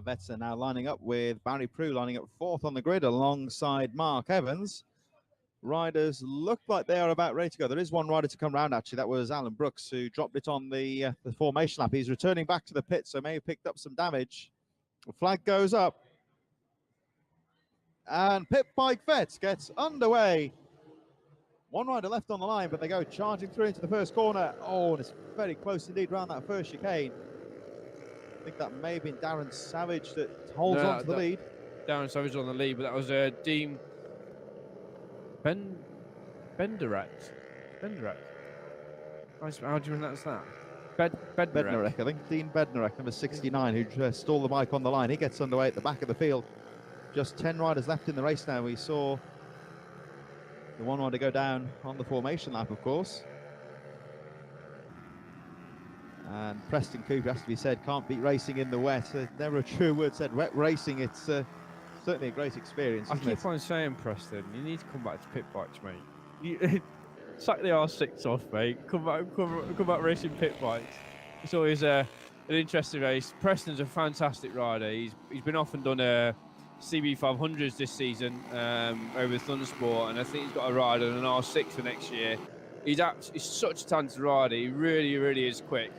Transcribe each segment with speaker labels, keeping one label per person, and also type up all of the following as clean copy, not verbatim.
Speaker 1: vets are now lining up with Barry Prue lining up fourth on the grid alongside Mark Evans. Riders look like they are about ready to go. There is one rider to come round, actually. That was Alan Brooks, who dropped it on the formation lap. He's returning back to the pit, so may have picked up some damage. The flag goes up. And Pit Bike Vets gets underway. One rider left on the line, but they go charging through into the first corner. Oh, and it's very close indeed around that first chicane. I think that may have been Darren Savage that holds on to the lead.
Speaker 2: Darren Savage on the lead, but that was Dean Benderak. How do you pronounce that?
Speaker 1: Bednarek, I think. Dean Bednarek, number 69, who stole the bike on the line. He gets underway at the back of the field. Just 10 riders left in the race now. We saw the one rider go down on the formation lap, of course. And Preston Cooper, has to be said, can't beat racing in the wet. Never a true word said. Wet racing, it's certainly a great experience.
Speaker 2: I keep on saying, Preston, you need to come back to pit bikes, mate. Sack the R6 off, mate. Come back racing pit bikes. It's always an interesting race. Preston's a fantastic rider. He's been off and done CB500s this season over Thundersport, and I think he's got a ride on an R6 for next year. He's such a talented rider. He really is quick.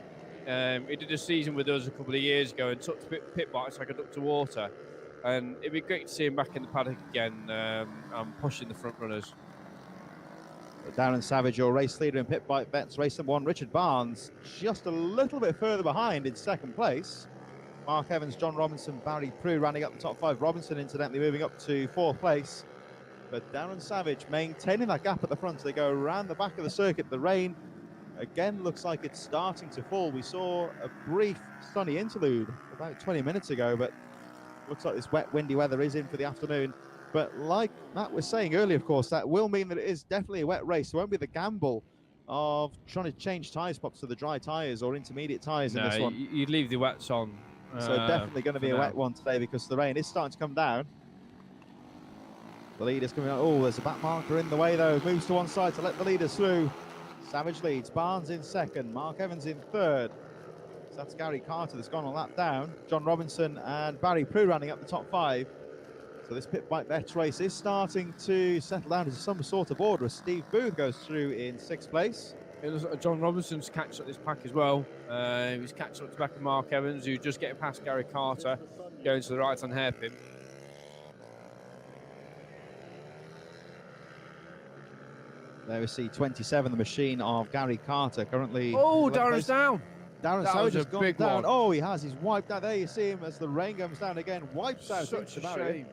Speaker 2: He did a season with us a couple of years ago and took to pit bikes like a duck to water. And it'd be great to see him back in the paddock again and pushing the front runners.
Speaker 1: Darren Savage, your race leader in Pit Bike Vets, race number 1. Richard Barnes just a little bit further behind in second place. Mark Evans, John Robinson, Barry Prue rounding up the top 5. Robinson, incidentally, moving up to 4th place. But Darren Savage maintaining that gap at the front. They go around the back of the circuit. The rain again looks like it's starting to fall. We saw a brief sunny interlude about 20 minutes ago, but looks like this wet, windy weather is in for the afternoon. But like Matt was saying earlier, of course, that will mean that it is definitely a wet race. There won't be the gamble of trying to change tyres pops to the dry tyres or intermediate tyres in this one.
Speaker 2: You'd leave the wets on.
Speaker 1: So definitely going to be a wet one today because the rain is starting to come down. The leader's coming on. Oh, there's a back marker in the way, though. Moves to one side to let the leaders through. Savage leads. Barnes in second. Mark Evans in third. So that's Gary Carter that's gone on lap down. John Robinson and Barry Prue running up the top 5. So this Pit Bike Vets race is starting to settle down into some sort of order as Steve Booth goes through in 6th place.
Speaker 2: It looks like John Robinson's catched up this pack as well. He's catched up to back of Mark Evans, who's just getting past Gary Carter, going to the right-hand hairpin.
Speaker 1: There we see 27, the machine of Gary Carter, currently...
Speaker 2: Oh, Darren's down!
Speaker 1: Darren Savage has gone down. Oh, he has. He's wiped out. There you see him as the rain comes down again. Wipes out.
Speaker 2: Such a shame.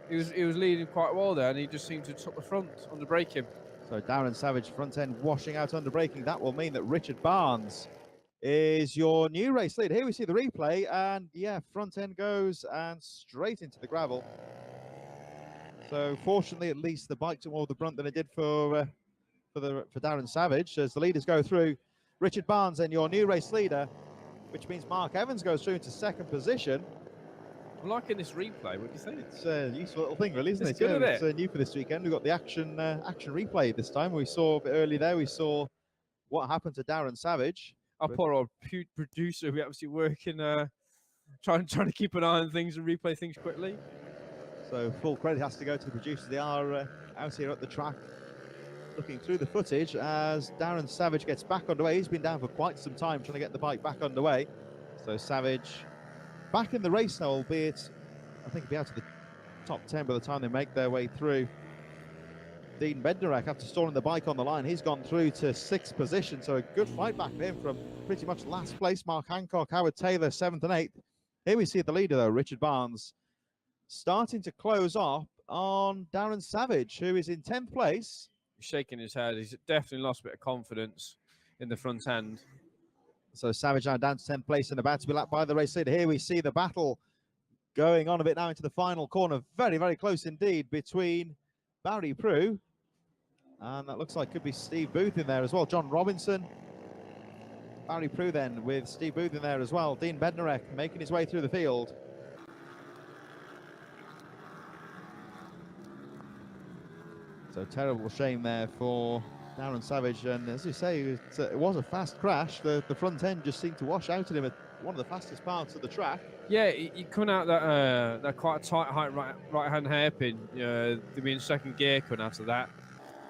Speaker 2: He was leading quite well there, and he just seemed to top the front under braking.
Speaker 1: So Darren Savage front end washing out under braking. That will mean that Richard Barnes is your new race leader. Here we see the replay, and yeah, front end goes and straight into the gravel. So fortunately, at least the bike took more of the brunt than it did for Darren Savage as the leaders go through. Richard Barnes and your new race leader, which means Mark Evans goes through into 2nd position.
Speaker 2: I'm liking this replay. What do you think?
Speaker 1: It's a useful little thing, really, isn't it?
Speaker 2: Good,
Speaker 1: yeah, it's new for this weekend. We've got the action replay this time. We saw a bit early there. We saw what happened to Darren Savage.
Speaker 2: Our poor old producer, we actually working, trying to keep an eye on things and replay things quickly.
Speaker 1: So full credit has to go to the producers. They are out here at the track, looking through the footage as Darren Savage gets back underway. He's been down for quite some time trying to get the bike back underway. So Savage back in the race now, albeit I think he'll be out of the top 10 by the time they make their way through. Dean Bednarek, after stalling the bike on the line, he's gone through to 6th position. So a good fight back for him from pretty much last place. Mark Hancock, Howard Taylor, 7th and 8th. Here we see the leader, though, Richard Barnes, starting to close off on Darren Savage, who is in 10th place.
Speaker 2: He's shaking his head. He's definitely lost a bit of confidence in the front end.
Speaker 1: So Savage now down to 10th place and about to be lapped by the race leader. Here we see the battle going on a bit now into the final corner. Very, very close indeed between Barry Prue and that looks like could be Steve Booth in there as well. John Robinson, Barry Prue then with Steve Booth in there as well. Dean Bednarek making his way through the field. So terrible shame there for Darren Savage, and as you say, it was a fast crash. The front end just seemed to wash out at him at one of the fastest parts of the track.
Speaker 2: Yeah, you coming out that quite a tight height right hand hairpin. They'll be in second gear coming out of that.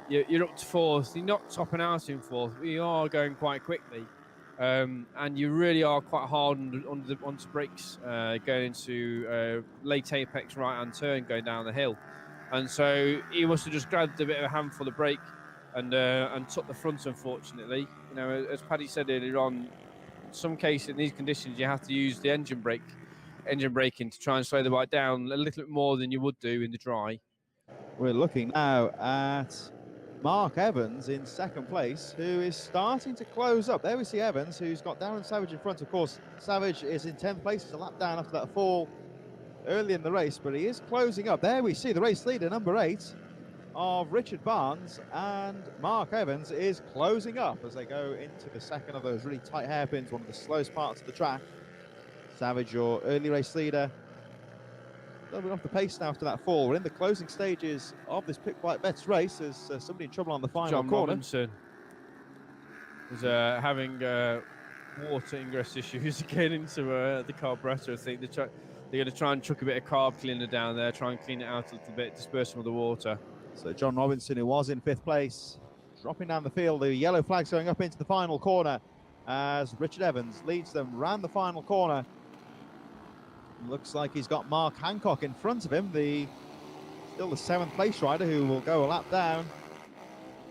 Speaker 2: You're up to fourth. You're not topping out in fourth. But you are going quite quickly, and you really are quite hard onto brakes going into late apex right hand turn going down the hill. And so he must have just grabbed a bit of a handful of brake and took the front. Unfortunately, as Paddy said earlier on, in some cases in these conditions you have to use the engine braking to try and slow the bike down a little bit more than you would do in the dry.
Speaker 1: We're looking now at Mark Evans in second place, who is starting to close up. There we see Evans, who's got Darren Savage in front. Of course, Savage is in 10th place. It's a lap down after that fall early in the race, but he is closing up. There we see the race leader, number 8 of Richard Barnes, and Mark Evans is closing up as they go into the second of those really tight hairpins, one of the slowest parts of the track. Savage, your early race leader, a little bit off the pace now after that fall. We're in the closing stages of this Pit Bike Vets race. There's somebody in trouble on the final
Speaker 2: John
Speaker 1: corner.
Speaker 2: Robinson was having water ingress issues again into the carburetor. I think they're going to try and chuck a bit of carb cleaner down there, try and clean it out a little bit, disperse some of the water.
Speaker 1: So John Robinson, who was in 5th place, dropping down the field. The yellow flag's going up into the final corner as Richard Evans leads them round the final corner. Looks like he's got Mark Hancock in front of him, still the 7th place rider, who will go a lap down.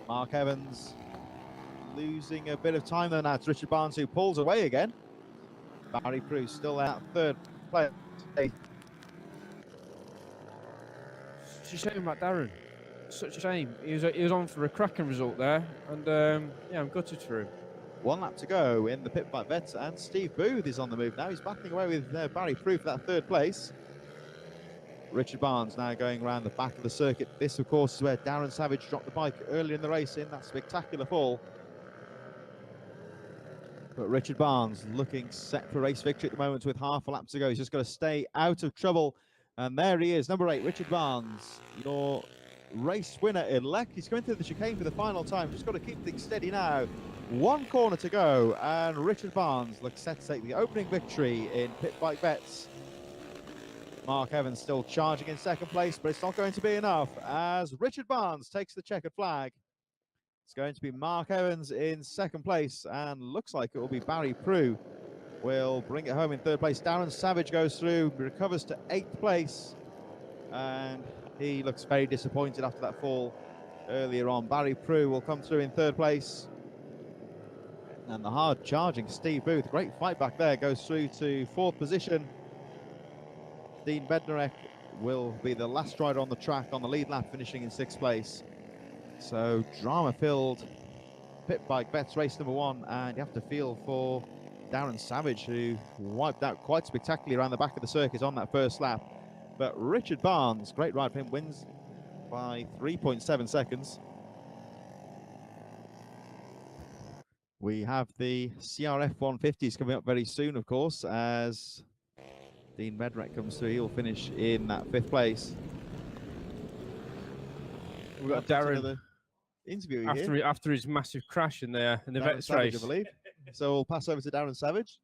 Speaker 1: Mark Evans losing a bit of time though now. It's Richard Barnes who pulls away again. Barry Prue still out 3rd place.
Speaker 2: Such a shame about Darren. Such a shame. He was on for a cracking result there, and yeah, I'm gutted for him.
Speaker 1: 1 lap to go in the Pit Bike Vets, and Steve Booth is on the move now. He's battling away with Barry Prue for that 3rd place. Richard Barnes now going around the back of the circuit. This, of course, is where Darren Savage dropped the bike earlier in the race in that spectacular fall. But Richard Barnes looking set for race victory at the moment with half a lap to go. He's just got to stay out of trouble. And there he is, number 8, Richard Barnes, your race winner elect. He's coming through the chicane for the final time. Just got to keep things steady now. 1 corner to go, and Richard Barnes looks set to take the opening victory in Pit Bike Vets. Mark Evans still charging in 2nd place, but it's not going to be enough as Richard Barnes takes the checkered flag. It's going to be Mark Evans in 2nd place, and looks like it will be Barry Prue will bring it home in 3rd place. Darren Savage goes through, recovers to 8th place, and he looks very disappointed after that fall earlier on. Barry Prue will come through in 3rd place. And the hard charging Steve Booth, great fight back there, goes through to 4th position. Dean Bednarek will be the last rider on the track on the lead lap, finishing in 6th place. So drama-filled Pit Bike Vets race number 1, and you have to feel for Darren Savage, who wiped out quite spectacularly around the back of the circuit on that 1st lap. But Richard Barnes, great ride for him, wins by 3.7 seconds. We have the CRF 150s coming up very soon, of course, as Dean Bednarek comes through. He'll finish in that 5th place.
Speaker 2: We've got Darren
Speaker 1: interview
Speaker 2: after his massive crash in the Vets
Speaker 1: Savage,
Speaker 2: race,
Speaker 1: I believe. So we'll pass over to Darren Savage.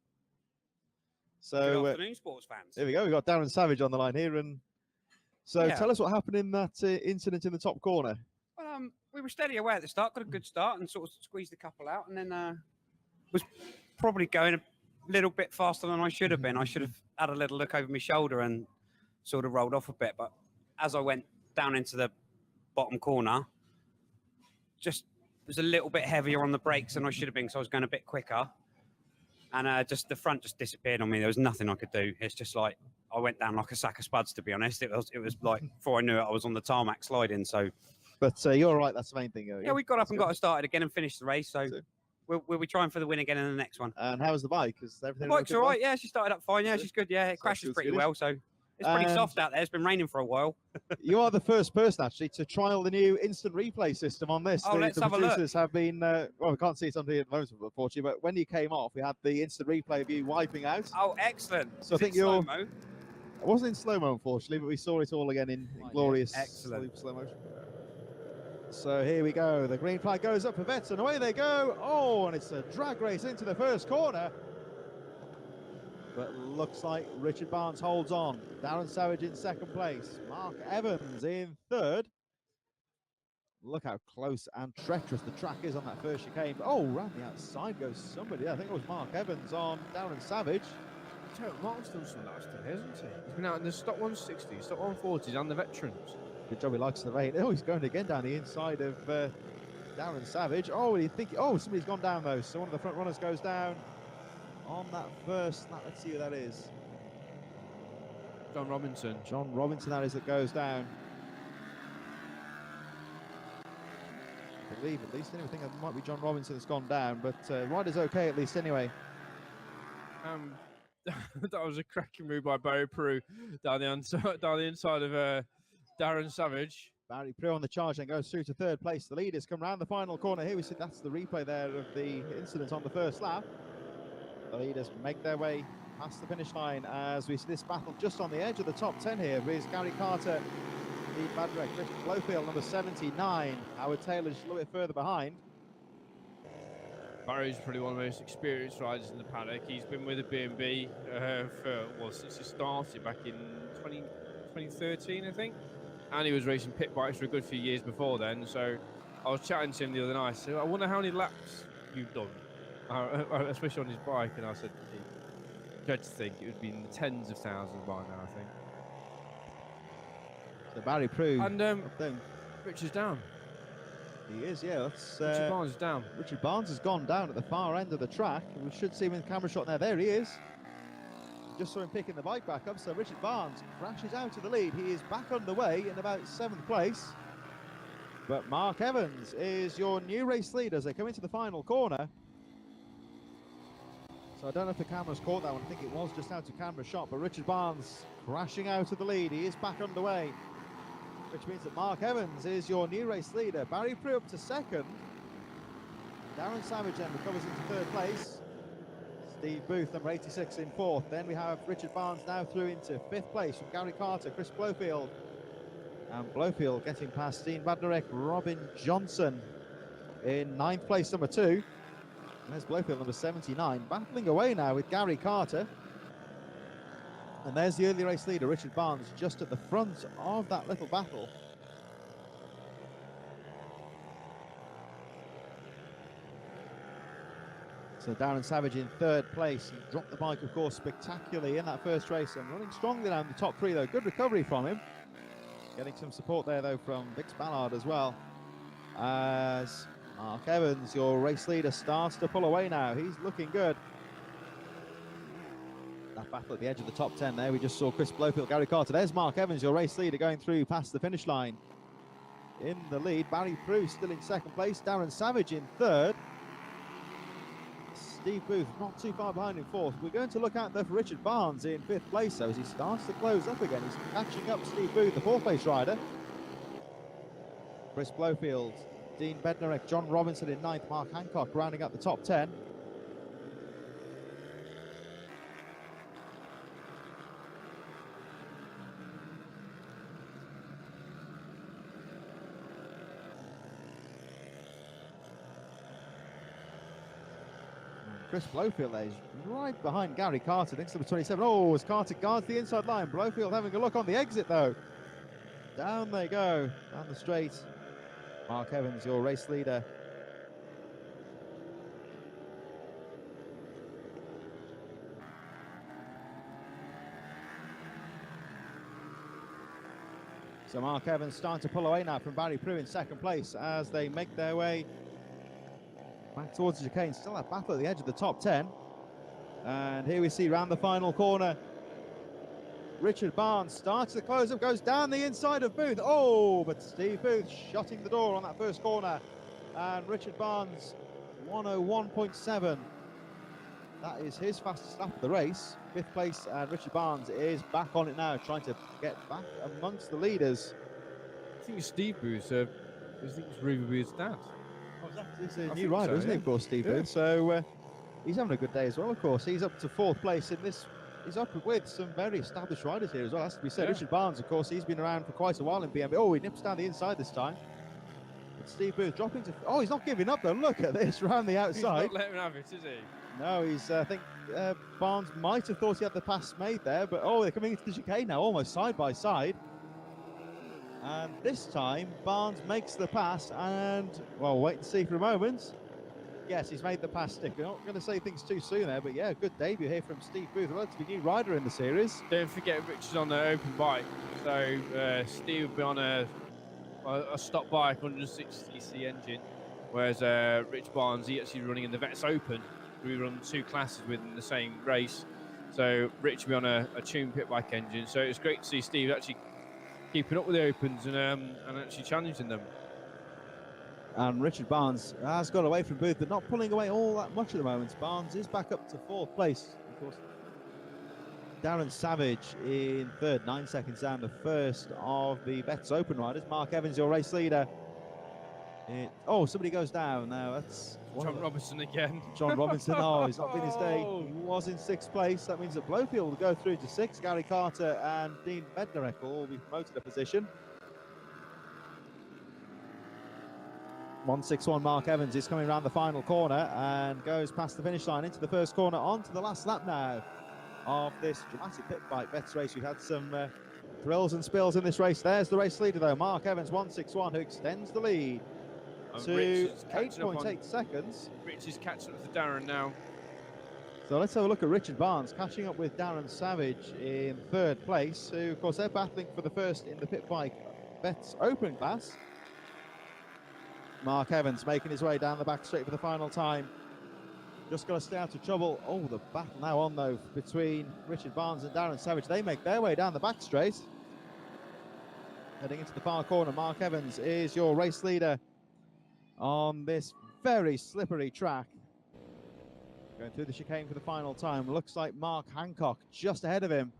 Speaker 1: So
Speaker 3: good afternoon, sports fans.
Speaker 1: There we go. We've got Darren Savage on the line here, and so tell us what happened in that incident in the top corner.
Speaker 3: Well, we were steady away at the start, got a good start, and sort of squeezed a couple out, and then was probably going a little bit faster than I should have been. I should have had a little look over my shoulder and sort of rolled off a bit. But as I went down into the bottom corner, just was a little bit heavier on the brakes than I should have been, so I was going a bit quicker. And just the front just disappeared on me. There was nothing I could do. It's just like I went down like a sack of spuds, to be honest. It was like before I knew it, I was on the tarmac sliding. So,
Speaker 1: but you're all right. That's the main thing.
Speaker 3: Yeah, we got up and got it started again and finished the race. So we'll be trying for the win again in the next one.
Speaker 1: And how was the bike? Is everything?
Speaker 3: The bike's all right. Yeah, she started up fine. Yeah, she's good. Yeah, it crashes pretty well. So it's pretty soft out there. It's been raining for a while.
Speaker 1: You are the first person actually to trial the new instant replay system on this.
Speaker 3: Oh, let's have a look.
Speaker 1: The producers have been, well, we can't see it on the moment, unfortunately, but when you came off, we had the instant replay of you wiping out.
Speaker 3: Oh, excellent.
Speaker 1: So I think you're... It wasn't in slow-mo, unfortunately, but we saw it all again in glorious slow motion. So here we go. The green flag goes up for Vets, and away they go. Oh, and it's a drag race into the first corner. But looks like Richard Barnes holds on. Darren Savage in second place. Mark Evans in third. Look how close and treacherous the track is on that first chicane. Oh, round the outside goes somebody. I think it was Mark Evans on Darren Savage.
Speaker 2: Mark's done some last day, hasn't he? He's been out in the stock 160, stock 140s, and the veterans.
Speaker 1: Good job, he likes the rain. Oh, he's going again down the inside of Darren Savage. Oh, you think? Oh, somebody's gone down though. So one of the front runners goes down on that first lap. Let's see who that is.
Speaker 2: John Robinson.
Speaker 1: John Robinson, that is, that goes down. I believe at least. Anyway, I think it might be John Robinson that's gone down, but rider's okay at least anyway.
Speaker 2: That was a cracking move by Barry Prue down the inside of Darren Savage.
Speaker 1: Barry Prue on the charge and goes through to third place. The leaders come round the final corner. Here we see that's the replay there of the incident on the first lap. The leaders make their way past the finish line as we see this battle just on the edge of the top 10 here with Gary Carter, Dean Badrek, Chris Blowfield, number 79. Howard Taylor just a little bit further behind.
Speaker 2: Barry's probably one of the most experienced riders in the paddock. He's been with the BMB since he started back in 2013, I think. And he was racing pit bikes for a good few years before then. So I was chatting to him the other night. So I wonder how many laps you've done, especially on his bike. And I said, I dread to think it would be in the tens of thousands by now, I think.
Speaker 1: So Barry Prue.
Speaker 2: And Richard's down.
Speaker 1: He is, yeah. That's,
Speaker 2: Richard Barnes is down.
Speaker 1: Richard Barnes has gone down at the far end of the track. We should see him in the camera shot now. There he is. Just saw him picking the bike back up. So Richard Barnes crashes out to the lead. He is back underway in about 7th place. But Mark Evans is your new race leader as they come into the final corner. So I don't know if the camera's caught that one. I think it was just out of camera shot. But Richard Barnes crashing out of the lead. He is back underway, which means that Mark Evans is your new race leader. Barry Prue up to second. Darren Savage then recovers into third place. Steve Booth, number 86, in fourth. Then we have Richard Barnes now through into 5th place from Gary Carter, Chris Blowfield. And Blowfield getting past Dean Badnarek, Robin Johnson in 9th place, number 2. And there's Blowfield, number 79, battling away now with Gary Carter. And there's the early race leader, Richard Barnes, just at the front of that little battle. So Darren Savage in 3rd place. He dropped the bike, of course, spectacularly in that first race and running strongly down the top 3, though. Good recovery from him. Getting some support there, though, from Vix Ballard as well. As Mark Evans, your race leader, starts to pull away now. He's looking good. That battle at the edge of the top 10 there. We just saw Chris Blowfield, Gary Carter. There's Mark Evans, your race leader, going through past the finish line. In the lead, Barry Prue still in 2nd place. Darren Savage in 3rd. Steve Booth not too far behind in 4th. We're going to look out there for Richard Barnes in 5th place, though, as he starts to close up again. He's catching up Steve Booth, the 4th place rider. Chris Blowfield, Dean Bednarek, John Robinson in 9th, Mark Hancock rounding up the top 10. Chris Blowfield there is right behind Gary Carter, next number 27. Oh, as Carter guards the inside line. Blowfield having a look on the exit, though. Down they go, down the straight. Mark Evans, your race leader. So Mark Evans starting to pull away now from Barry Prue in 2nd place as they make their way back towards the chicane. Still that battle at the edge of the top 10. And here we see round the final corner, Richard Barnes starts to close up, goes down the inside of Booth. Oh, but Steve Booth shutting the door on that first corner. And Richard Barnes, 101.7. That is his fastest lap of the race. 5th place, and Richard Barnes is back on it now, trying to get back amongst the leaders.
Speaker 2: I think it's Steve Booth. I think it's Ruby Booth's dad.
Speaker 1: He's a new rider, isn't he, of course, Steve Booth? So he's having a good day as well, of course. He's up to 4th place in this. He's up with some very established riders here as well, has to be said. Richard Barnes, of course, he's been around for quite a while in BMB. Oh, he nips down the inside this time. But Steve Booth dropping to... Oh, he's not giving up, though. Look at this, round the outside.
Speaker 2: He's not letting him have it, is he?
Speaker 1: No, he's. I think Barnes might have thought he had the pass made there, but oh, they're coming into the chicane now, almost side by side. And this time, Barnes makes the pass, and well, wait and see for a moment. Yes, he's made the pass stick. We're not going to say things too soon there, but yeah, good debut here from Steve Booth, a relatively new rider in the series.
Speaker 2: Don't forget Rich is on the open bike, so Steve will be on a stock bike, 160cc engine, whereas Rich Barnes, he actually running in the Vets Open. We run 2 classes within the same race, so Rich will be on a tuned pit bike engine. So it's great to see Steve actually keeping up with the Opens and actually challenging them.
Speaker 1: And Richard Barnes has got away from Booth, but not pulling away all that much at the moment. Barnes is back up to 4th place. Of course, Darren Savage in 3rd, 9 seconds down, the first of the Vets Open riders. Mark Evans, your race leader. Oh, somebody goes down now. That's
Speaker 2: John Robinson again.
Speaker 1: John Robinson. Oh, he's not been his day. He was in 6th place. That means that Blofield will go through to 6th. Gary Carter and Dean Bednarek will all be promoted a position. 161 Mark Evans is coming around the final corner and goes past the finish line into the first corner, onto the last lap now of this dramatic pit bike Vets race. We've had some thrills and spills in this race. There's the race leader though, Mark Evans, 161, who extends the lead to 8.8 seconds.
Speaker 2: Rich is catching up to Darren now.
Speaker 1: So let's have a look at Richard Barnes catching up with Darren Savage in 3rd place, who of course they're battling for the first in the pit bike Vets Open class. Mark Evans making his way down the back straight for the final time. Just got to stay out of trouble. Oh, the battle now on though between Richard Barnes and Darren Savage. They make their way down the back straight. Heading into the far corner, Mark Evans is your race leader on this very slippery track. Going through the chicane for the final time. Looks like Mark Hancock just ahead of him.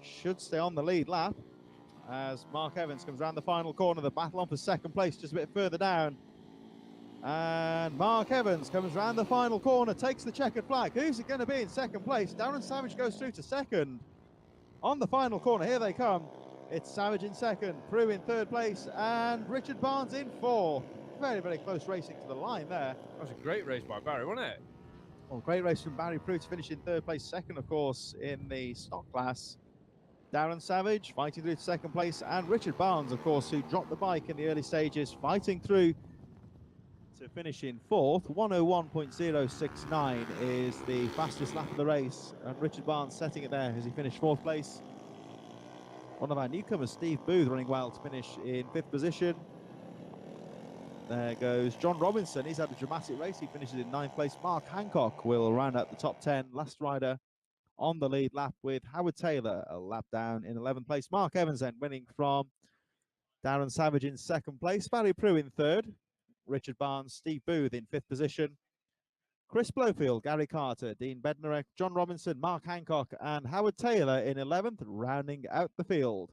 Speaker 1: Should stay on the lead lap as Mark Evans comes around the final corner. The battle on for 2nd place just a bit further down. And Mark Evans comes around the final corner, takes the checkered flag. Who's it going to be in 2nd place? Darren Savage goes through to 2nd. On the final corner, here they come. It's Savage in 2nd, Prue in 3rd place, and Richard Barnes in 4th. Very, very close racing to the line there.
Speaker 2: That was a great race by Barry, wasn't it?
Speaker 1: Well, great race from Barry Prue to finish in 3rd place, 2nd, of course, in the stock class. Darren Savage fighting through to 2nd place, and Richard Barnes, of course, who dropped the bike in the early stages, fighting through to finish in 4th. 101.069 is the fastest lap of the race, and Richard Barnes setting it there as he finished 4th place. One of our newcomers, Steve Booth, running well to finish in 5th position. There goes John Robinson. He's had a dramatic race. He finishes in 9th place. Mark Hancock will round out the top 10. Last rider on the lead lap with Howard Taylor a lap down in 11th place. Mark Evans then winning from Darren Savage in 2nd place. Barry Prue in 3rd. Richard Barnes, Steve Booth in 5th position. Chris Blofield, Gary Carter, Dean Bednarek, John Robinson, Mark Hancock and Howard Taylor in 11th, rounding out the field.